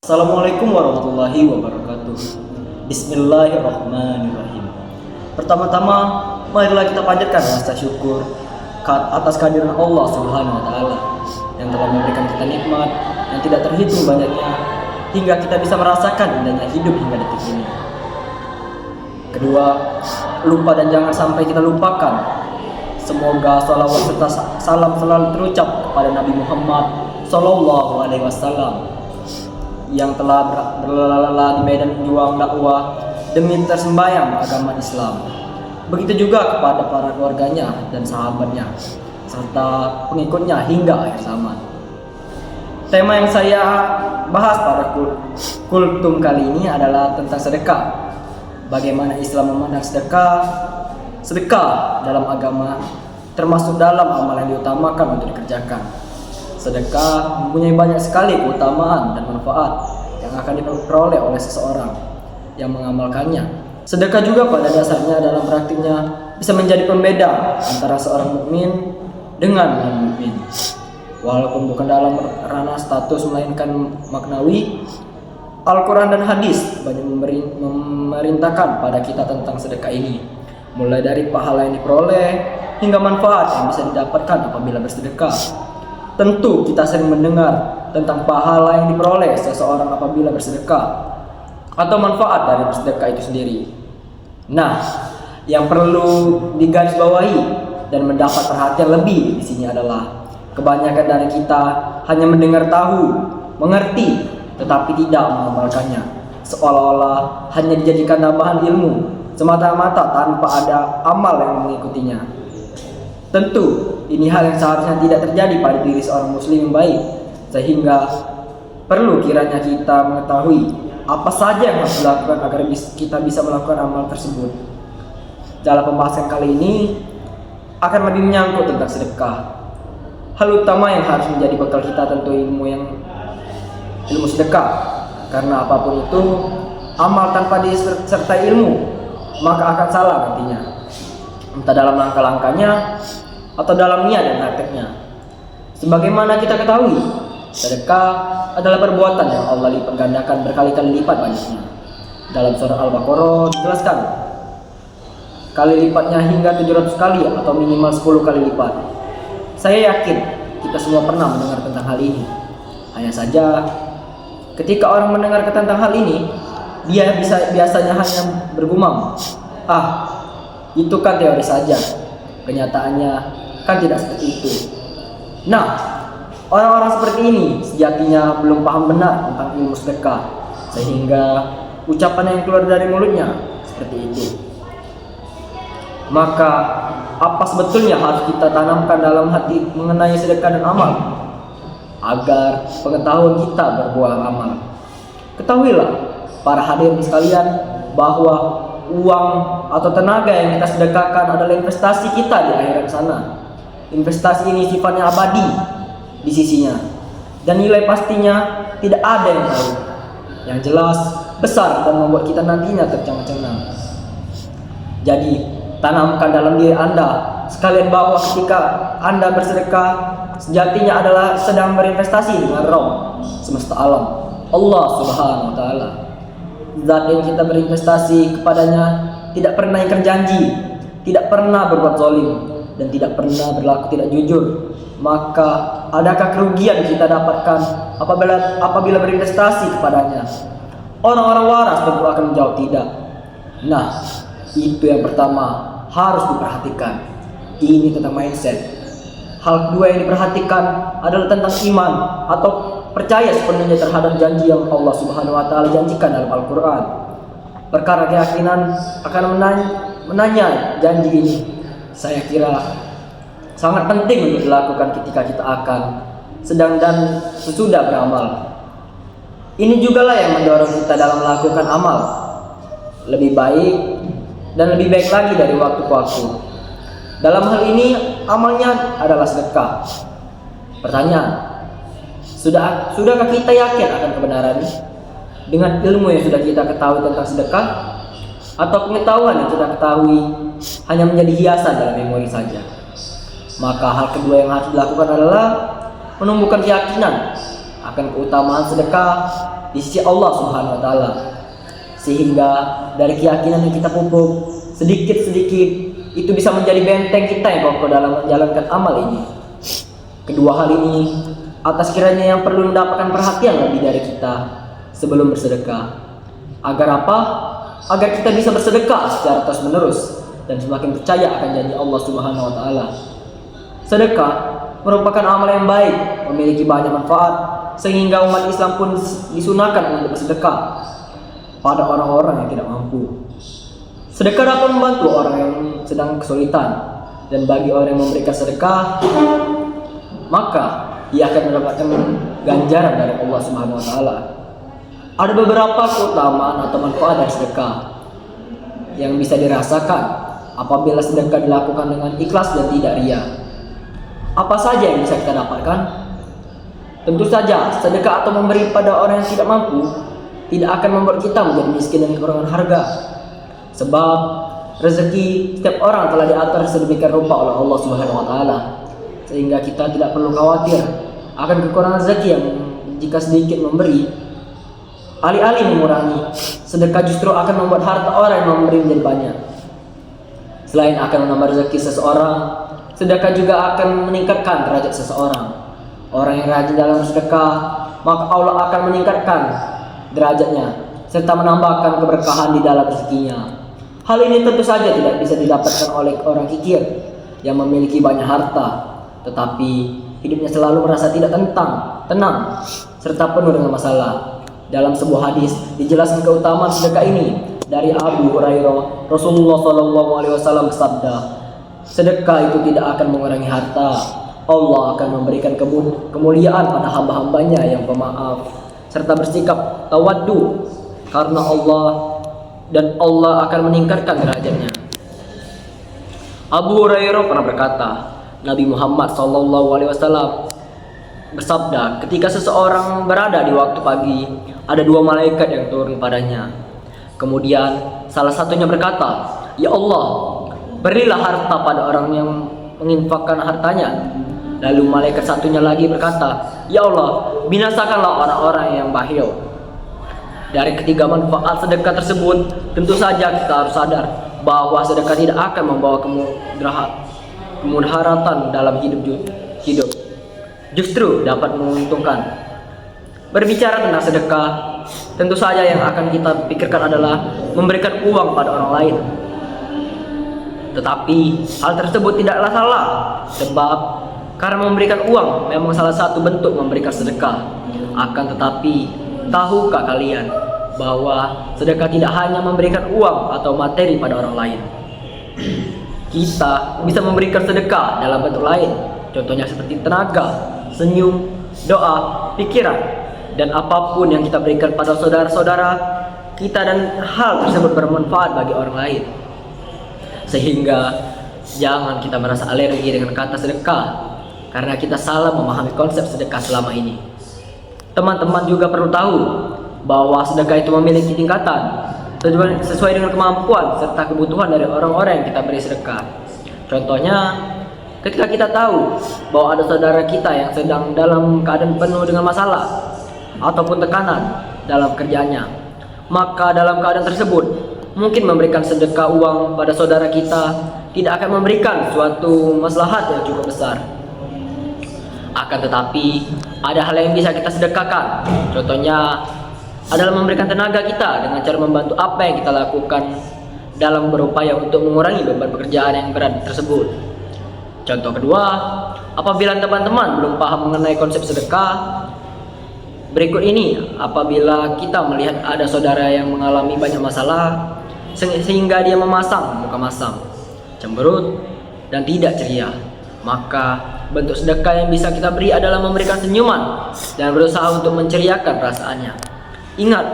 Assalamualaikum warahmatullahi wabarakatuh. Bismillahirrahmanirrahim. Pertama-tama, marilah kita panjatkan rasa syukur atas kehadiran Allah Subhanahu wa taala yang telah memberikan kita nikmat yang tidak terhitung banyaknya hingga kita bisa merasakan indahnya hidup hingga detik ini. Kedua, lupa dan jangan sampai kita lupakan. Semoga salawat serta salam selalu terucap kepada Nabi Muhammad SAW yang telah berlala di medan juang dakwah demi tersembayang agama Islam. Begitu juga kepada para keluarganya dan sahabatnya serta pengikutnya hingga akhir zaman. Tema yang saya bahas pada kultum kali ini adalah tentang sedekah. Bagaimana Islam memandang sedekah dalam agama, termasuk dalam amal yang diutamakan untuk dikerjakan. Sedekah mempunyai banyak sekali keutamaan dan manfaat yang akan diperoleh oleh seseorang yang mengamalkannya. Sedekah juga pada dasarnya dalam praktiknya bisa menjadi pembeda antara seorang mukmin dengan non-mukmin. Walaupun bukan dalam ranah status melainkan maknawi, Al-Quran dan hadis banyak memerintahkan pada kita tentang sedekah ini, mulai dari pahala yang diperoleh hingga manfaat yang bisa didapatkan apabila bersedekah. Tentu kita sering mendengar tentang pahala yang diperoleh seseorang apabila bersedekah atau manfaat dari bersedekah itu sendiri. Nah, yang perlu digarisbawahi dan mendapat perhatian lebih di sini adalah kebanyakan dari kita hanya mendengar tahu, mengerti, tetapi tidak mengamalkannya, seolah-olah hanya dijadikan tambahan ilmu semata-mata tanpa ada amal yang mengikutinya. Tentu ini hal yang seharusnya tidak terjadi pada diri seorang muslim yang baik, sehingga perlu kiranya kita mengetahui apa saja yang harus dilakukan agar kita bisa melakukan amal tersebut. Dalam pembahasan kali ini akan lebih menyangkut tentang sedekah. Hal utama yang harus menjadi bekal kita tentu ilmu sedekah, karena apapun itu amal tanpa disertai ilmu maka akan salah nantinya, entah dalam langkah-langkahnya atau dalam niat dan prakteknya. Sebagaimana kita ketahui, sedekah adalah perbuatan yang Allah lipat gandakan berkali-kali lipat banyaknya. Dalam surah Al-Baqarah dijelaskan kali lipatnya hingga 700 kali atau minimal 10 kali lipat. Saya yakin kita semua pernah mendengar tentang hal ini. Hanya saja ketika orang mendengar tentang hal ini, dia biasanya hanya bergumam, itu kan teori saja. Kenyataannya kan tidak seperti itu. Nah, orang-orang seperti ini sejatinya belum paham benar tentang ilmu sedekah, sehingga ucapan yang keluar dari mulutnya seperti itu. Maka apa sebetulnya harus kita tanamkan dalam hati mengenai sedekah dan amal agar pengetahuan kita berbuah amal? Ketahuilah para hadirin sekalian bahwa uang atau tenaga yang kita sedekahkan adalah investasi kita di akhirat sana. Investasi ini sifatnya abadi di sisinya, dan nilai pastinya tidak ada yang tahu. Yang jelas besar dan membuat kita nantinya tercengang-cengang. Jadi tanamkan dalam diri Anda sekalian bahwa ketika Anda bersedekah sejatinya adalah sedang berinvestasi dengan Rabb semesta alam, Allah Subhanahu wa taala. Zat yang kita berinvestasi kepadanya tidak pernah ingkar janji, tidak pernah berbuat zalim, dan tidak pernah berlaku tidak jujur. Maka adakah kerugian kita dapatkan apabila berinvestasi kepadanya? Orang-orang waras tentu akan menjawab tidak. Nah, itu yang pertama harus diperhatikan. Ini tentang mindset. Hal kedua yang diperhatikan adalah tentang iman atau percaya sepenuhnya terhadap janji yang Allah Subhanahu wa taala janjikan dalam Al-Quran. Perkara keyakinan akan menanya janji ini, saya kira sangat penting untuk dilakukan ketika kita akan sedang dan sesudah beramal. Ini jugalah yang mendorong kita dalam melakukan amal lebih baik dan lebih baik lagi dari waktu ke waktu. Dalam hal ini amalnya adalah sedekah. Pertanyaan, sudahkah kita yakin akan kebenarannya dengan ilmu yang sudah kita ketahui tentang sedekah, atau pengetahuan yang kita ketahui hanya menjadi hiasan dalam memori saja? Maka hal kedua yang harus dilakukan adalah menumbuhkan keyakinan akan keutamaan sedekah di sisi Allah Subhanahu wa taala. Sehingga dari keyakinan yang kita pupuk sedikit-sedikit itu bisa menjadi benteng kita yang kokoh dalam menjalankan amal ini. Kedua hal ini atas kiranya yang perlu mendapatkan perhatian lebih dari kita sebelum bersedekah. Agar apa? Agar kita bisa bersedekah secara terus-menerus dan semakin percaya akan janji Allah Subhanahu wa taala. Sedekah merupakan amal yang baik, memiliki banyak manfaat sehingga umat Islam pun disunahkan untuk bersedekah pada orang-orang yang tidak mampu. Sedekah dapat membantu orang yang sedang kesulitan, dan bagi orang yang memberikan sedekah, maka ia akan mendapatkan ganjaran dari Allah Subhanahu wa taala. Ada beberapa keutamaan atau manfaat dari sedekah yang bisa dirasakan apabila sedekah dilakukan dengan ikhlas dan tidak riya. Apa saja yang bisa kita dapatkan? Tentu saja, sedekah atau memberi pada orang yang tidak mampu tidak akan membuat kita menjadi miskin dan kekurangan harga. Sebab rezeki setiap orang telah diatur sedemikian rupa oleh Allah Subhanahu wa taala, sehingga kita tidak perlu khawatir akan kekurangan rezeki yang jika sedikit memberi, alih-alih mengurangi, sedekah justru akan membuat harta orang yang memberi menjadi banyak. Selain akan menambah rezeki seseorang, sedekah juga akan meningkatkan derajat seseorang. Orang yang rajin dalam sedekah, maka Allah akan meningkatkan derajatnya serta menambahkan keberkahan di dalam rezekinya. Hal ini tentu saja tidak bisa didapatkan oleh orang kikir yang memiliki banyak harta, tetapi hidupnya selalu merasa tidak tenang, serta penuh dengan masalah. Dalam sebuah hadis dijelaskan keutamaan sedekah ini dari Abu Hurairah. Rasulullah SAW bersabda, sedekah itu tidak akan mengurangi harta. Allah akan memberikan kemuliaan pada hamba-hambanya yang pemaaf serta bersikap tawaddu karena Allah, dan Allah akan meningkatkan derajatnya. Abu Hurairah pernah berkata, Nabi Muhammad SAW bersabda, ketika seseorang berada di waktu pagi, ada dua malaikat yang turun padanya. Kemudian salah satunya berkata, ya Allah, berilah harta pada orang yang menginfakkan hartanya. Lalu malaikat satunya lagi berkata, ya Allah, binasakanlah orang-orang yang bakhil. Dari ketiga manfaat sedekah tersebut, tentu saja kita harus sadar bahwa sedekah tidak akan membawa kemudaratan dalam hidup. Justru dapat menguntungkan. Berbicara tentang sedekah, tentu saja yang akan kita pikirkan adalah memberikan uang pada orang lain. Tetapi hal tersebut tidaklah salah, sebab karena memberikan uang memang salah satu bentuk memberikan sedekah. Akan tetapi, tahukah kalian bahwa sedekah tidak hanya memberikan uang atau materi pada orang lain? Kita bisa memberikan sedekah dalam bentuk lain, contohnya seperti tenaga, senyum, doa, pikiran, dan apapun yang kita berikan pada saudara-saudara kita, dan hal tersebut bermanfaat bagi orang lain. Sehingga jangan kita merasa alergi dengan kata sedekah karena kita salah memahami konsep sedekah selama ini. Teman-teman juga perlu tahu bahwa sedekah itu memiliki tingkatan sesuai dengan kemampuan serta kebutuhan dari orang-orang yang kita beri sedekah. Contohnya, ketika kita tahu bahwa ada saudara kita yang sedang dalam keadaan penuh dengan masalah ataupun tekanan dalam kerjanya, maka dalam keadaan tersebut mungkin memberikan sedekah uang pada saudara kita tidak akan memberikan suatu maslahat yang cukup besar. Akan tetapi ada hal yang bisa kita sedekahkan. Contohnya adalah memberikan tenaga kita dengan cara membantu apa yang kita lakukan dalam berupaya untuk mengurangi beban pekerjaan yang berat tersebut. Contoh kedua, apabila teman-teman belum paham mengenai konsep sedekah, berikut ini apabila kita melihat ada saudara yang mengalami banyak masalah sehingga dia memasang muka masam, cemberut, dan tidak ceria, maka bentuk sedekah yang bisa kita beri adalah memberikan senyuman dan berusaha untuk menceriakan perasaannya. Ingat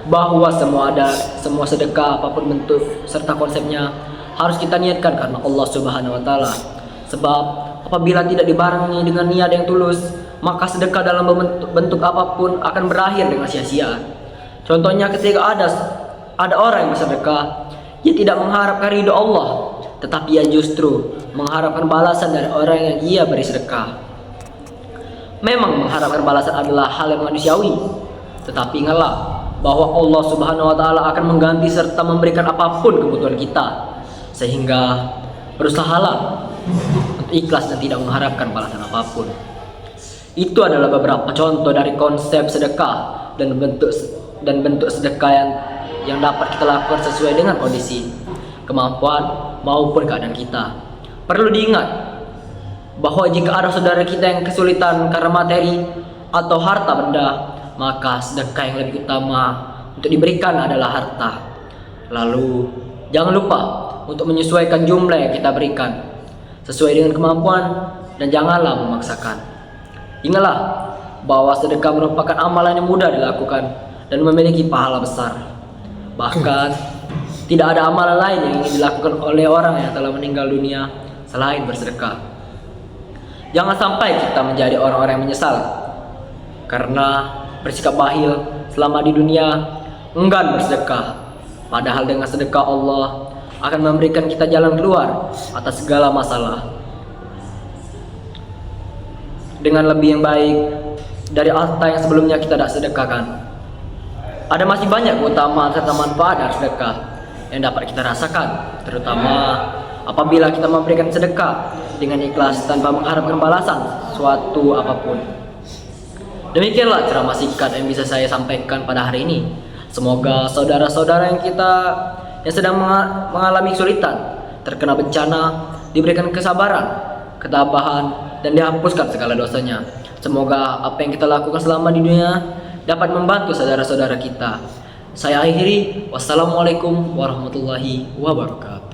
bahwa semua sedekah apapun bentuk serta konsepnya harus kita niatkan karena Allah Subhanahu wa taala. Sebab apabila tidak dibarengi dengan niat yang tulus, maka sedekah dalam bentuk apapun akan berakhir dengan sia-sia. Contohnya ketika ada orang yang bersedekah, ia tidak mengharapkan ridho Allah, tetapi ia justru mengharapkan balasan dari orang yang ia beri sedekah. Memang mengharapkan balasan adalah hal yang manusiawi, tetapi ingatlah bahwa Allah Subhanahu wa taala akan mengganti serta memberikan apapun kebutuhan kita. Sehingga berusahalah untuk ikhlas dan tidak mengharapkan balasan apapun. Itu adalah beberapa contoh dari konsep sedekah dan bentuk sedekah yang dapat kita lakukan sesuai dengan kondisi, kemampuan maupun keadaan kita. Perlu diingat bahwa jika ada saudara kita yang kesulitan karena materi atau harta benda, maka sedekah yang lebih utama untuk diberikan adalah harta. Lalu jangan lupa untuk menyesuaikan jumlah yang kita berikan sesuai dengan kemampuan dan janganlah memaksakan. Ingatlah bahwa sedekah merupakan amalan yang mudah dilakukan dan memiliki pahala besar. Bahkan tidak ada amalan lain yang ingin dilakukan oleh orang yang telah meninggal dunia selain bersedekah. Jangan sampai kita menjadi orang-orang yang menyesal karena bersikap bakhil selama di dunia, enggan bersedekah. Padahal dengan sedekah Allah akan memberikan kita jalan keluar atas segala masalah dengan lebih yang baik dari harta yang sebelumnya kita tidak sedekahkan. Ada masih banyak keutamaan serta manfaat dari sedekah yang dapat kita rasakan, terutama apabila kita memberikan sedekah dengan ikhlas tanpa mengharapkan balasan suatu apapun. Demikianlah ceramah singkat yang bisa saya sampaikan pada hari ini. Semoga saudara-saudara yang sedang mengalami kesulitan, terkena bencana, diberikan kesabaran, ketabahan, dan dihapuskan segala dosanya. Semoga apa yang kita lakukan selama di dunia dapat membantu saudara-saudara kita. Saya akhiri, wassalamualaikum warahmatullahi wabarakatuh.